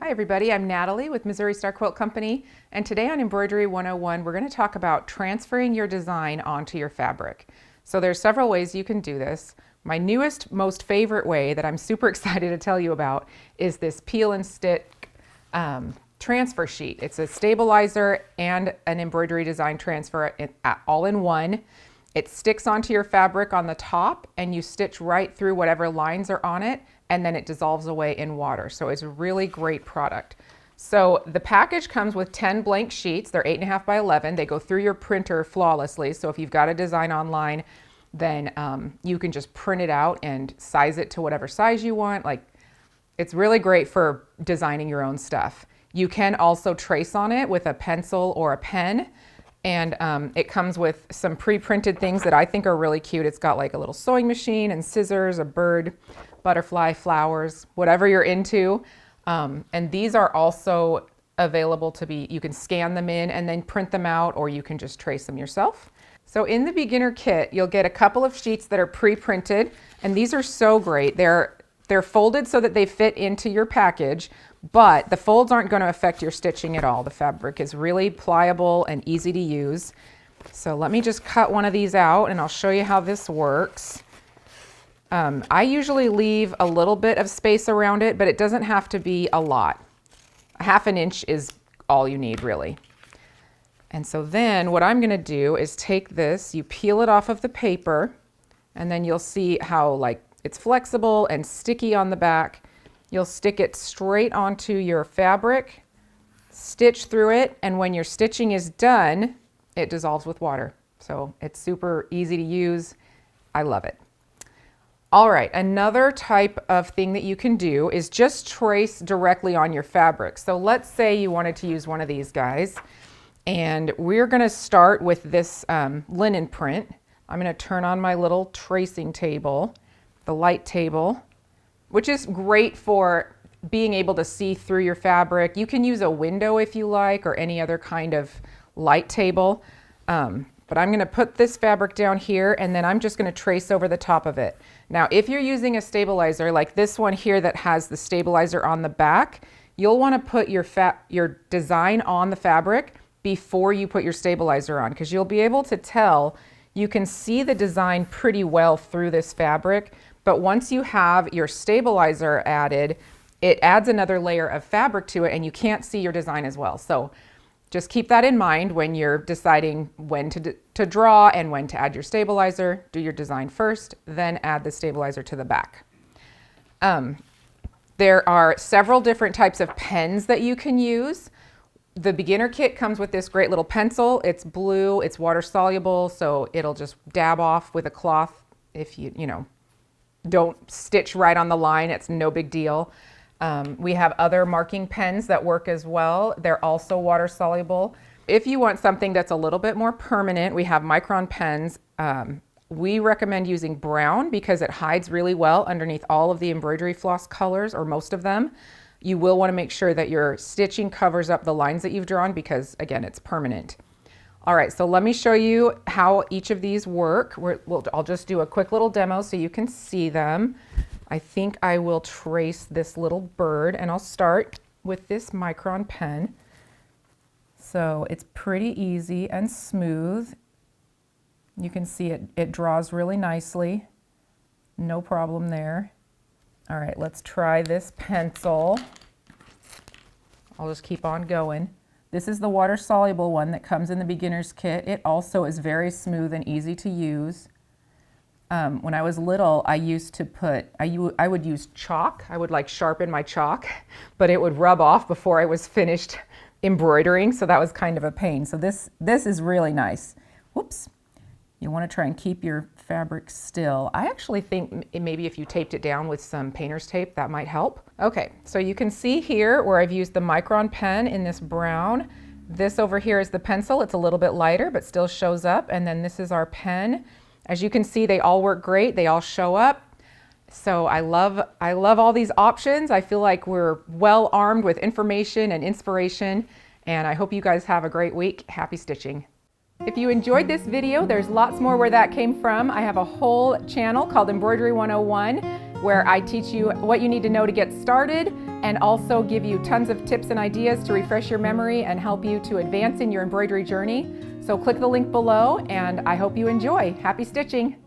Hi everybody, I'm Natalie with Missouri Star Quilt Company, and today on Embroidery 101 we're going to talk about transferring your design onto your fabric. So there's several ways you can do this. My newest, most favorite way that I'm super excited to tell you about is this peel and stick transfer sheet. It's a stabilizer and an embroidery design transfer all in one. It sticks onto your fabric on the top and you stitch right through whatever lines are on it, and then it dissolves away in water. So it's a really great product. So the package comes with 10 blank sheets. They're 8.5 by 11. They go through your printer flawlessly. So if you've got a design online, then you can just print it out and size it to whatever size you want. Like, it's really great for designing your own stuff. You can also trace on it with a pencil or a pen. And it comes with some pre-printed things that I think are really cute. It's got like a little sewing machine and scissors, a bird, butterfly, flowers, whatever you're into. And these are also available to be, you can scan them in and then print them out, or you can just trace them yourself. So in the beginner kit, you'll get a couple of sheets that are pre-printed, and these are so great. They're folded so that they fit into your package, but the folds aren't going to affect your stitching at all. The fabric is really pliable and easy to use. So let me just cut one of these out and I'll show you how this works. I usually leave a little bit of space around it, but it doesn't have to be a lot. A half an inch is all you need, really. And so then what I'm going to do is take this, you peel it off of the paper, and then you'll see how like it's flexible and sticky on the back. You'll stick it straight onto your fabric, stitch through it, and when your stitching is done, it dissolves with water. So it's super easy to use. I love it. All right, another type of thing that you can do is just trace directly on your fabric. So let's say you wanted to use one of these guys, and we're going to start with this linen print. I'm going to turn on my little tracing table, the light table, which is great for being able to see through your fabric. You can use a window if you like, or any other kind of light table. But I'm going to put this fabric down here, and then I'm just going to trace over the top of it. Now, if you're using a stabilizer like this one here that has the stabilizer on the back, you'll want to put your design on the fabric before you put your stabilizer on, because you'll be able to tell, you can see the design pretty well through this fabric. But once you have your stabilizer added, it adds another layer of fabric to it and you can't see your design as well. So just keep that in mind when you're deciding when to draw and when to add your stabilizer. Do your design first, then add the stabilizer to the back. There are several different types of pens that you can use. The beginner kit comes with this great little pencil. It's blue, it's water soluble, so it'll just dab off with a cloth if you know, don't stitch right on the line. It's no big deal. We have other marking pens that work as well. They're also water soluble. If you want something that's a little bit more permanent, we have micron pens. We recommend using brown because it hides really well underneath all of the embroidery floss colors, or most of them. You will want to make sure that your stitching covers up the lines that you've drawn because, again, it's permanent. All right, so let me show you how each of these work. I'll just do a quick little demo so you can see them. I think I will trace this little bird, and I'll start with this micron pen. So it's pretty easy and smooth. You can see it draws really nicely. No problem there. All right, let's try this pencil. I'll just keep on going. This is the water soluble one that comes in the beginner's kit. It also is very smooth and easy to use. When I was little, I used to I would use chalk. I would like sharpen my chalk, but it would rub off before I was finished embroidering, so that was kind of a pain. So this is really nice. Whoops. You want to try and keep your fabric still. I actually think maybe if you taped it down with some painter's tape, that might help. Okay, so you can see here where I've used the micron pen in this brown. This over here is the pencil. It's a little bit lighter, but still shows up. And then this is our pen. As you can see, they all work great. They all show up. So I love all these options. I feel like we're well armed with information and inspiration. And I hope you guys have a great week. Happy stitching. If you enjoyed this video, there's lots more where that came from. I have a whole channel called Embroidery 101. where I teach you what you need to know to get started and also give you tons of tips and ideas to refresh your memory and help you to advance in your embroidery journey. So click the link below and I hope you enjoy. Happy stitching!